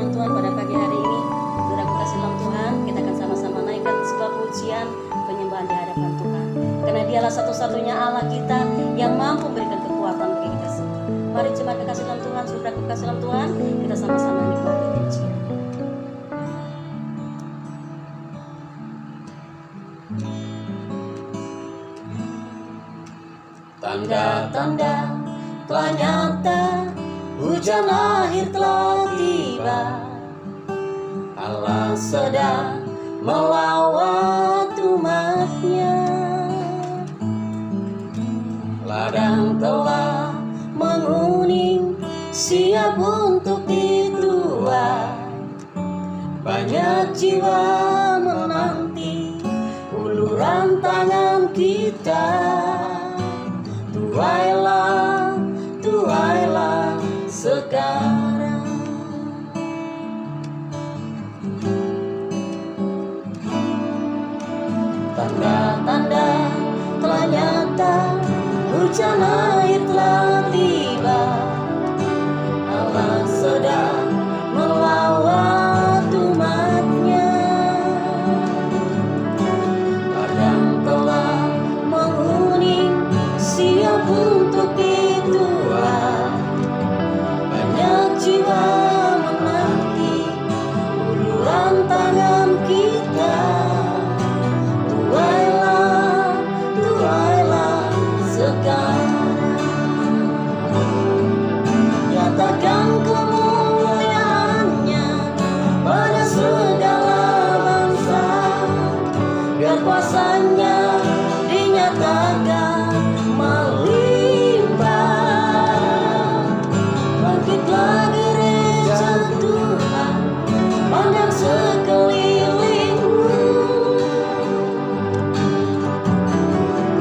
firman Tuhan pada pagi hari ini. Saudaraku kasih dalam Tuhan, kita akan sama-sama naikkan sebuah pujian penyembahan di hadapan Tuhan. Karena Dialah satu-satunya Allah kita yang mampu memberikan kekuatan bagi kita semua. Mari coba kasih dalam Tuhan, saudaraku kasih dalam Tuhan, kita sama-sama nikmati pujian. Tanda-tanda telah nyata, hujan akhir telah tiba. Allah sedang melawat umatnya. Ladang telah menguning, siap untuk dituai. Banyak jiwa menanti uluran tangan kita. Tuailah, tuailah sekarang. Tanda-tanda telah nyata, hujan air telah tiba. Allah sedang melawat umatnya. Ladang telah menguning, siap untuk dituai. Banyak jiwa menanti uluran tangan kita. Tuailah, tuailah sekarang. Nyatakan kemuliaannya pada segala bangsa, biar kuasanya dinyatakan melimpah. Bangkitlah gereja Tuhan, pandang sekelilingmu.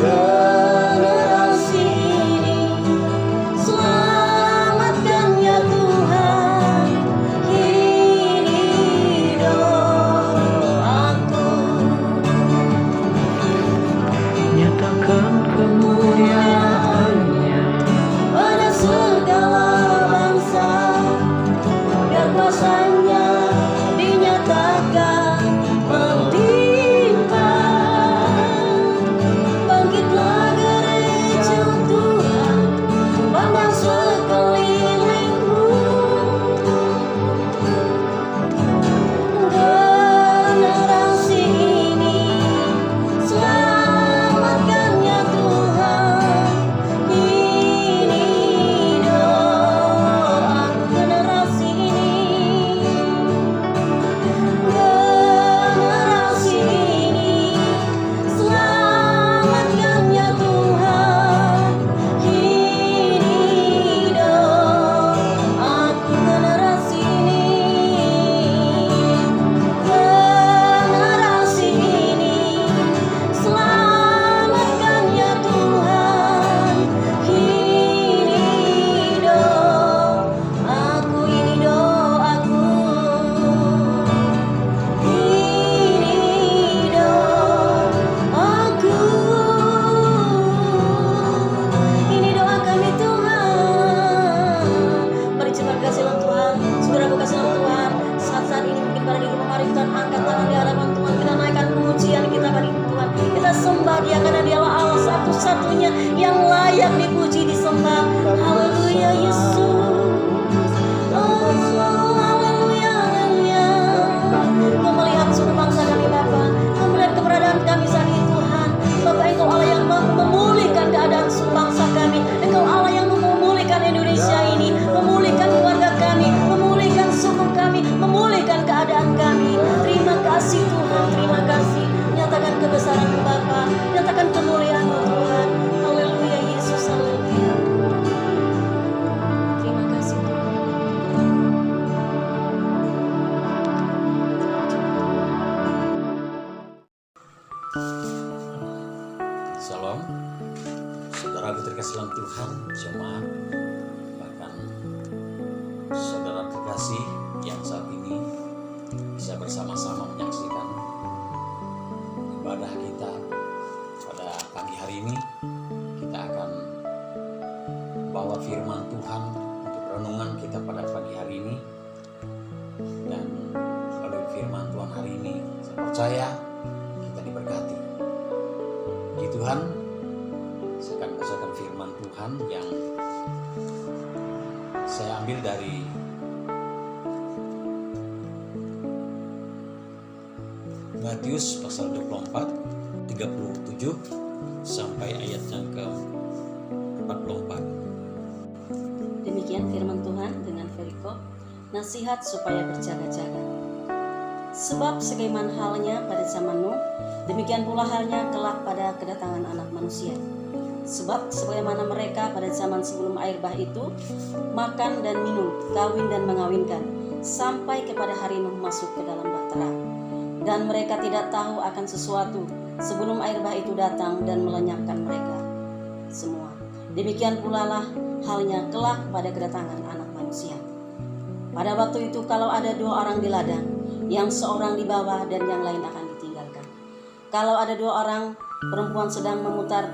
Generasi ini selamatkan ya Tuhan. Ini doaku. Nyatakan kemuliaannya Pada segala bangsa, biar kuasanya dinyatakan melimpah. Bangkitlah gereja Tuhan, pandang sekelilingmu. Generasi ini selamatkan ya Tuhan. Ini doaku. Generasi ini, generasi ini selamatkan ya Tuhan. Ini doaku. Generasi ini selamatkan ya Tuhan. Ini doaku, ini doaku. Ini doaku. Ini doa kami Tuhan. Mari coba kasih dalam Tuhan, saudaraku kasih dalam Tuhan. Saat-saat ini mungkin pada di rumah, mari kita angkat tangan di hadapan Tuhan. Kita naikkan pujian kita pada Tuhan. Kita sembah Dia karena Dialah Allah satu-satunya yang layak dipuji, disembah. Haleluya Yesus. Oh, haleluya, haleluya. Kau melihat suku bangsa kami Bapa, Kau melihat keberadaan kami saat ini Tuhan. Bapa, Engkau Allah yang mampu memulihkan keadaan suku bangsa kami. Engkau Allah yang memulihkan Indonesia ini, memulihkan keluarga kami, memulihkan suku kami, memulihkan keadaan kami. Terima kasih Tuhan, terima kasih. Nyatakan kebesaran Bapa, nyatakan kemuliaan Tuhan. Haleluya Dan melalui firman Tuhan hari ini, saya percaya kita diberkati. Puji Tuhan, saya akan bacakan firman Tuhan yang saya ambil dari Matius pasal 24, 37 sampai ayat yang ke-44. Demikian firman Tuhan dengan perikop nasihat supaya berjaga-jaga. Sebab sebagaimana halnya pada zaman Nuh, demikian pula halnya kelak pada kedatangan Anak Manusia. Sebab sebagaimana mereka pada zaman sebelum air bah itu makan dan minum, kawin dan mengawinkan, sampai kepada hari Nuh masuk ke dalam bahtera. Dan mereka tidak tahu akan sesuatu sebelum air bah itu datang dan melenyapkan mereka semua. Demikian pula lah halnya kelak pada kedatangan Anak Manusia. Pada waktu itu kalau ada 2 orang di ladang, yang seorang di bawah dan yang lain akan ditinggalkan. Kalau ada 2 orang perempuan sedang memutar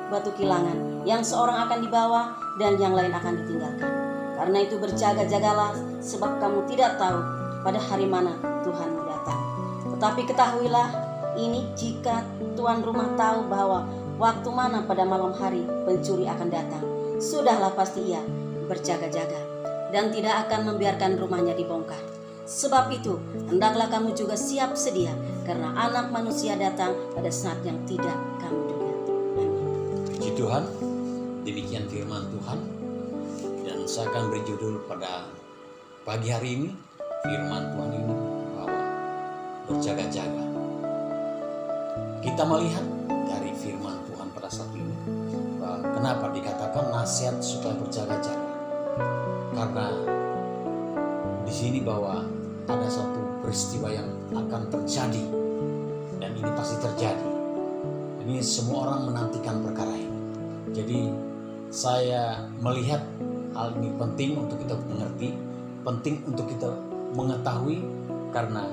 batu kilangan, yang seorang akan dibawa dan yang lain akan ditinggalkan. Karena itu berjaga-jagalah, sebab kamu tidak tahu pada hari mana Tuhanmu datang. Tetapi ketahuilah ini, jika tuan rumah tahu bahwa waktu mana pada malam hari pencuri akan datang, sudahlah pasti ia berjaga-jaga dan tidak akan membiarkan rumahnya dibongkar. Sebab itu hendaklah kamu juga siap sedia, karena Anak Manusia datang pada saat yang tidak kamu duga. Amin. Puji Tuhan, demikian firman Tuhan. Dan saya akan berjudul pada pagi hari ini, firman Tuhan ini bahwa berjaga-jaga. Kita melihat dari firman Tuhan pada saat ini, bahwa kenapa dikatakan nasihat supaya berjaga-jaga. Karena di sini bahwa ada satu peristiwa yang akan terjadi, dan ini pasti terjadi. Ini semua orang menantikan perkara ini. Jadi saya melihat hal ini penting untuk kita mengerti, penting untuk kita mengetahui, karena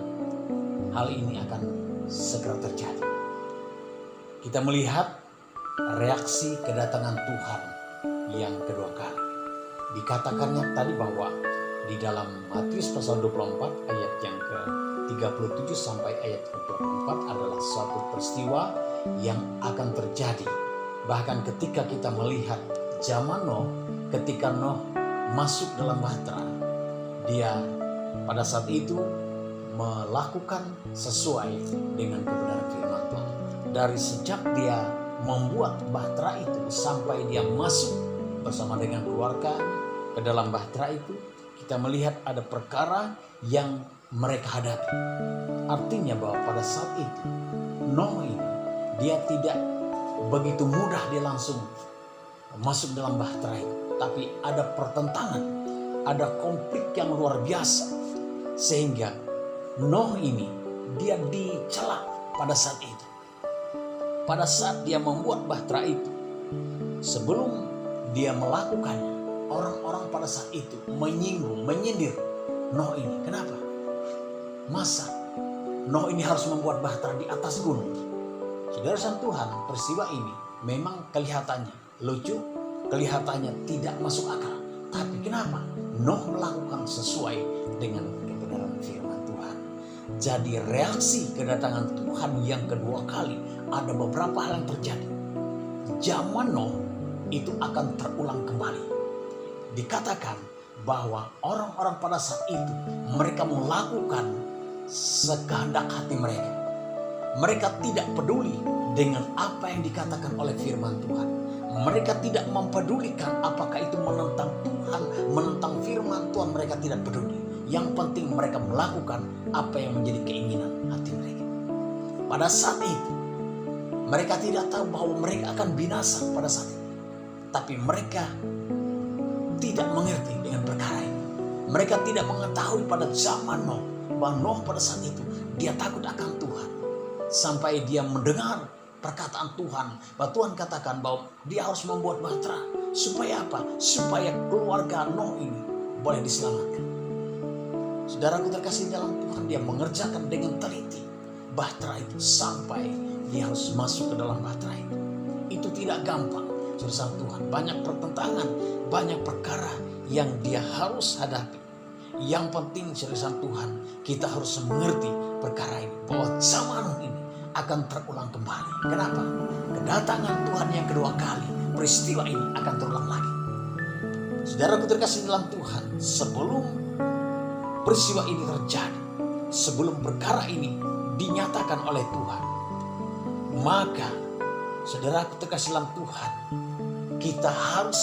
hal ini akan segera terjadi. Kita melihat reaksi kedatangan Tuhan yang kedua kali. Dikatakannya tadi bahwa di dalam Matius pasal 24 ayat yang ke-37 sampai ayat ke-44 adalah suatu peristiwa yang akan terjadi. Bahkan ketika kita melihat zaman Nuh, ketika Nuh masuk dalam bahtera, dia pada saat itu melakukan sesuai dengan kebenaran firman Tuhan. Dari sejak dia membuat bahtera itu sampai dia masuk bersama dengan keluarga ke dalam bahtera itu, kita melihat ada perkara yang mereka hadapi. Artinya bahwa pada saat itu Nuh ini dia tidak begitu mudah dia langsung masuk dalam bahtera itu, tapi ada pertentangan, ada konflik yang luar biasa, sehingga Nuh ini dia dicela pada saat itu. Pada saat dia membuat bahtera itu, sebelum dia melakukannya, orang-orang pada saat itu menyinggung, menyindir Nuh ini. Kenapa? Masa Nuh ini harus membuat bahtera di atas gunung? Saudara Tuhan, peristiwa ini memang kelihatannya lucu, kelihatannya tidak masuk akal. Tapi kenapa Nuh melakukan sesuai dengan kebenaran firman Tuhan? Jadi reaksi kedatangan Tuhan yang kedua kali, ada beberapa hal yang terjadi. Zaman Nuh itu akan terulang kembali. Dikatakan bahwa orang-orang pada saat itu mereka melakukan sekehendak hati mereka. Mereka tidak peduli dengan apa yang dikatakan oleh firman Tuhan. Mereka tidak mempedulikan apakah itu menentang Tuhan, menentang firman Tuhan. Mereka tidak peduli. Yang penting mereka melakukan apa yang menjadi keinginan hati mereka. Pada saat itu mereka tidak tahu bahwa mereka akan binasa pada saat itu. Tapi mereka tidak mengerti dengan perkara ini. Mereka tidak mengetahui pada zaman Nuh, bahwa Nuh pada saat itu dia takut akan Tuhan. Sampai dia mendengar perkataan Tuhan, bahwa Tuhan katakan bahwa dia harus membuat bahtera. Supaya apa? Supaya keluarga Nuh ini boleh diselamatkan. Saudaraku terkasih dalam Tuhan, dia mengerjakan dengan teliti bahtera itu sampai dia harus masuk ke dalam bahtera itu. Itu tidak gampang. Saudara Tuhan, banyak pertentangan, banyak perkara yang dia harus hadapi, yang penting seriusan Tuhan, kita harus mengerti perkara ini, bahwa zaman ini akan terulang kembali. Kenapa? Kedatangan Tuhan yang kedua kali, peristiwa ini akan terulang lagi. Saudaraku terkasih dalam Tuhan, sebelum peristiwa ini terjadi, sebelum perkara ini dinyatakan oleh Tuhan, maka saudaraku terkasih dalam Tuhan, kita harus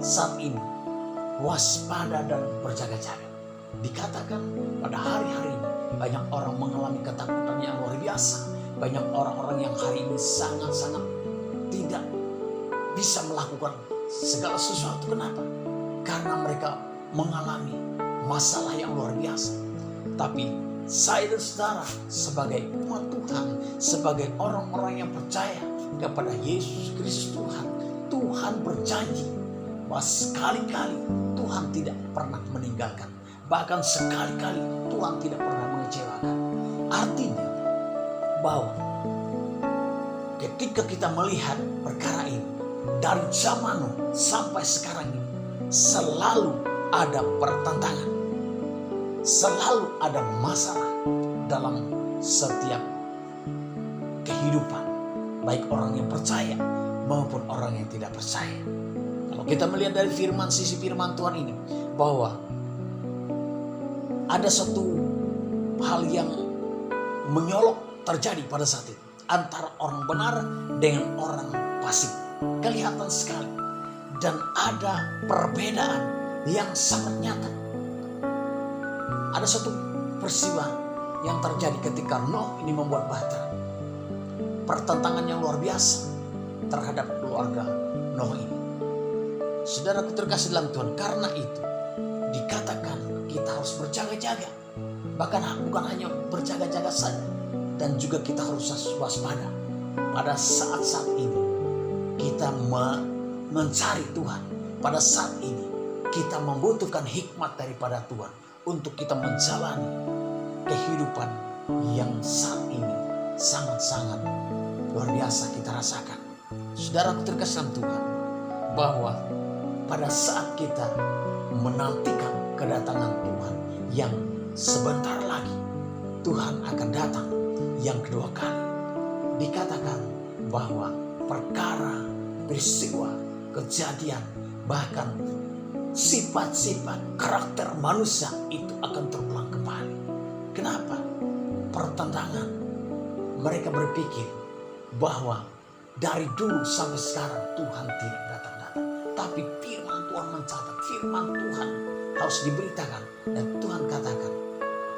saat ini waspada dan berjaga-jaga. Dikatakan pada hari-hari ini banyak orang mengalami ketakutan yang luar biasa. Banyak orang-orang yang hari ini sangat-sangat tidak bisa melakukan segala sesuatu. Kenapa? Karena mereka mengalami masalah yang luar biasa. Tapi saya dan saudara sebagai umat Tuhan, sebagai orang-orang yang percaya kepada Yesus Kristus Tuhan, Tuhan berjanji bahwa sekali-kali Tuhan tidak pernah meninggalkan. Bahkan sekali-kali Tuhan tidak pernah mengecewakan. Artinya bahwa ketika kita melihat perkara ini dari zaman sampai sekarang ini, selalu ada pertentangan, selalu ada masalah dalam setiap kehidupan, baik orang yang percaya maupun orang yang tidak percaya. Kalau kita melihat dari sisi firman Tuhan ini, bahwa ada satu hal yang menyolok terjadi pada saat itu antara orang benar dengan orang fasik. Kelihatan sekali, dan ada perbedaan yang sangat nyata. Ada satu peristiwa yang terjadi ketika Nuh ini membuat bahtera. Pertentangan yang luar biasa terhadap keluarga Nuh ini. Saudaraku terkasih dalam Tuhan, karena itu dikatakan kita harus berjaga-jaga. Bahkan bukan hanya berjaga-jaga saja, dan juga kita harus waspada. Pada saat-saat ini kita mencari Tuhan. Pada saat ini kita membutuhkan hikmat daripada Tuhan untuk kita menjalani kehidupan yang saat ini sangat-sangat luar biasa kita rasakan. Saudaraku terkasih Tuhan, bahwa pada saat kita menantikan kedatangan Tuhan yang sebentar lagi Tuhan akan datang yang kedua kali, dikatakan bahwa perkara, peristiwa, kejadian, bahkan sifat-sifat karakter manusia itu akan terulang kembali. Kenapa? Pertentangan. Mereka berpikir bahwa dari dulu sampai sekarang Tuhan tidak datang-datang. Tapi firman Tuhan mencatat, firman Tuhan harus diberitakan. Dan Tuhan katakan,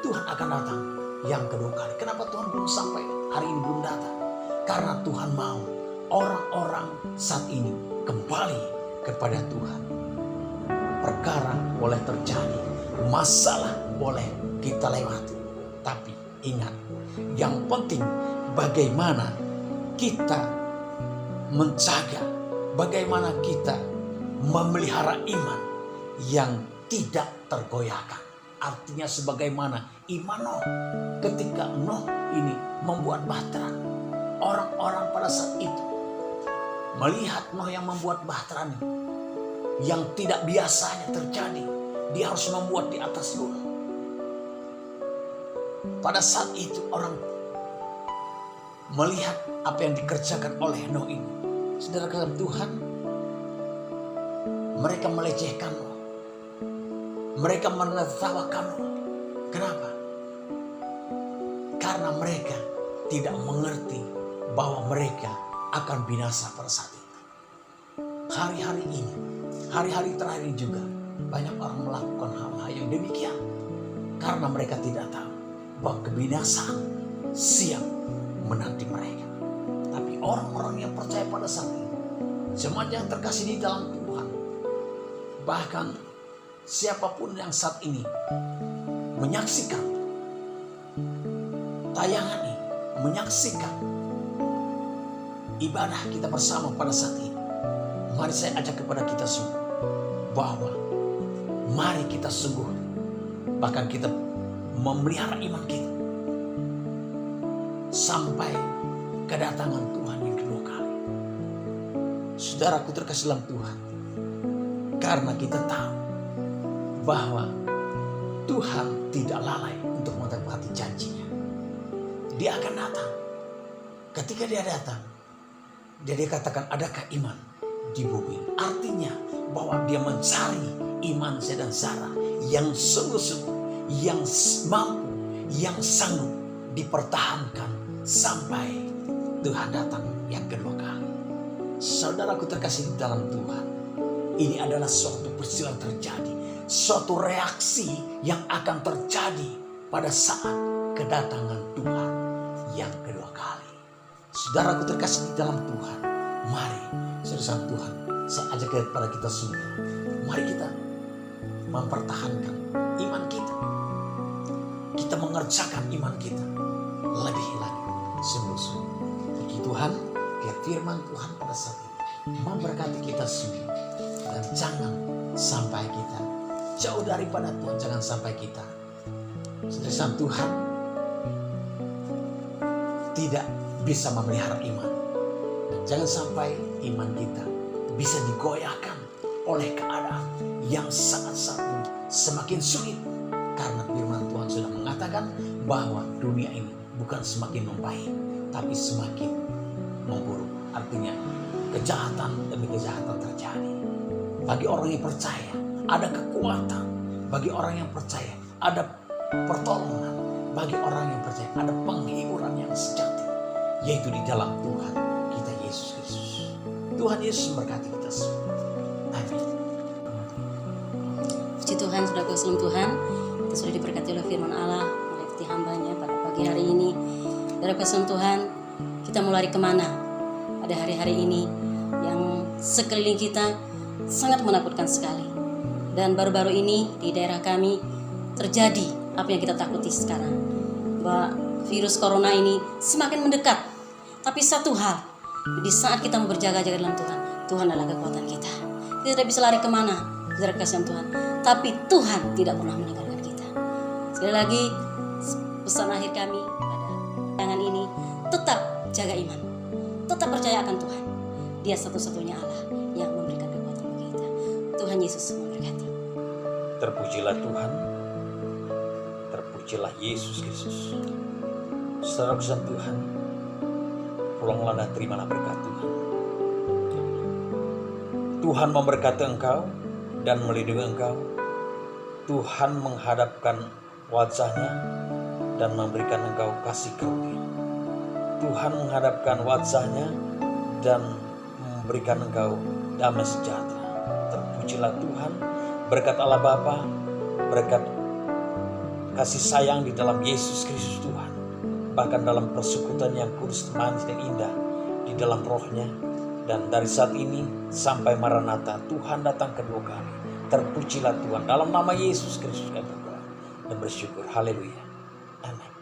Tuhan akan datang yang kedua kali. Kenapa Tuhan belum sampai hari ini belum datang? Karena Tuhan mau orang-orang saat ini kembali kepada Tuhan. Perkara boleh terjadi, masalah boleh kita lewati, tapi ingat, yang penting bagaimana kita menjaga, bagaimana kita memelihara iman yang tidak tergoyahkan. Artinya sebagaimana iman Nuh, ketika Nuh ini membuat bahtera, orang-orang pada saat itu melihat Nuh yang membuat bahtera ini, yang tidak biasanya terjadi. Dia harus membuat di atas gunung. Pada saat itu orang melihat apa yang dikerjakan oleh Nuh ini. Saudara dalam Tuhan, mereka melecehkan Nuh. Mereka menertawakan Nuh. Kenapa? Karena mereka tidak mengerti bahwa mereka akan binasa pada saat itu. Hari-hari ini, hari-hari terakhir juga banyak orang melakukan hal-hal yang demikian karena mereka tidak tahu bahwa kebinasaan siap menanti mereka. Tapi orang-orang yang percaya pada saat ini, jemaat yang terkasih di dalam Tuhan, bahkan siapapun yang saat ini menyaksikan tayangan ini, menyaksikan ibadah kita bersama pada saat ini, mari saya ajak kepada kita semua bahwa mari kita sungguh, bahkan kita memelihara iman kita sampai kedatangan Tuhan yang kedua kali. Saudaraku terkasih dalam Tuhan, karena kita tahu bahwa Tuhan tidak lalai untuk menepati janjinya. Dia akan datang. Ketika dia datang, dia katakan, adakah iman di bumi? Artinya bahwa dia mencari iman saya dan Sarah yang sungguh-sungguh, yang mampu, yang sanggup dipertahankan sampai Tuhan datang yang kedua kali. Saudaraku terkasih di dalam Tuhan, ini adalah suatu peristiwa yang terjadi, suatu reaksi yang akan terjadi pada saat kedatangan Tuhan yang kedua kali. Saudaraku terkasih di dalam Tuhan, mari saudara Tuhan, saya ajak kepada kita semua, mari kita mempertahankan iman kita. Kita mengerjakan iman kita lebih lagi sungguh-sungguh. Puji Tuhan, biar firman Tuhan pada saat ini memberkati kita semua. Dan jangan sampai kita jauh daripada Tuhan. Jangan sampai kita saudara Tuhan tidak bisa memelihara iman. Dan jangan sampai iman kita bisa digoyahkan oleh keadaan yang sangat-sangat semakin sulit. Karena firman Tuhan sudah mengatakan bahwa dunia ini bukan semakin membaik, tapi semakin memburuk. Artinya kejahatan demi kejahatan terjadi. Bagi orang yang percaya ada kekuatan. Bagi orang yang percaya ada pertolongan. Bagi orang yang percaya ada penghiburan yang sejati, yaitu di dalam Tuhan kita Yesus Kristus. Tuhan Yesus memberkati kita semua. Amin. Puji Tuhan, saudara kasih Tuhan, kita sudah diberkati oleh firman Allah melalui hambanya pada pagi hari ini. Saudara kasih Tuhan, kita mau lari kemana pada hari-hari ini yang sekeliling kita sangat menakutkan sekali. Dan baru-baru ini di daerah kami terjadi apa yang kita takuti sekarang, bahwa virus corona ini semakin mendekat. Tapi satu hal, di saat kita mau berjaga-jaga dalam Tuhan, Tuhan adalah kekuatan kita. Kita tidak bisa lari kemana, saudara kasih Tuhan, tapi Tuhan tidak pernah meninggalkan kita. Sekali lagi, pesan akhir kami pada tangan ini, tetap jaga iman, tetap percaya akan Tuhan. Dia satu-satunya Allah yang memberikan kekuatan bagi kita. Tuhan Yesus memberkati. Terpujilah Tuhan, terpujilah Yesus Kristus. Saudara kesan Tuhan, pulanglah dan terimalah berkat Tuhan. Tuhan memberkati engkau dan melindungi engkau. Tuhan menghadapkan wajahnya dan memberikan engkau kasih karunia. Tuhan menghadapkan wajahnya dan memberikan engkau damai sejahtera. Terpujilah Tuhan, berkat Allah Bapa, berkat kasih sayang di dalam Yesus Kristus Tuhan, bahkan dalam persekutuan yang kudus, manis dan indah di dalam rohnya. Dan dari saat ini sampai Maranatha, Tuhan datang kedua kali. Terpujilah Tuhan, dalam nama Yesus Kristus kami berdoa dan bersyukur. Haleluya. Amin.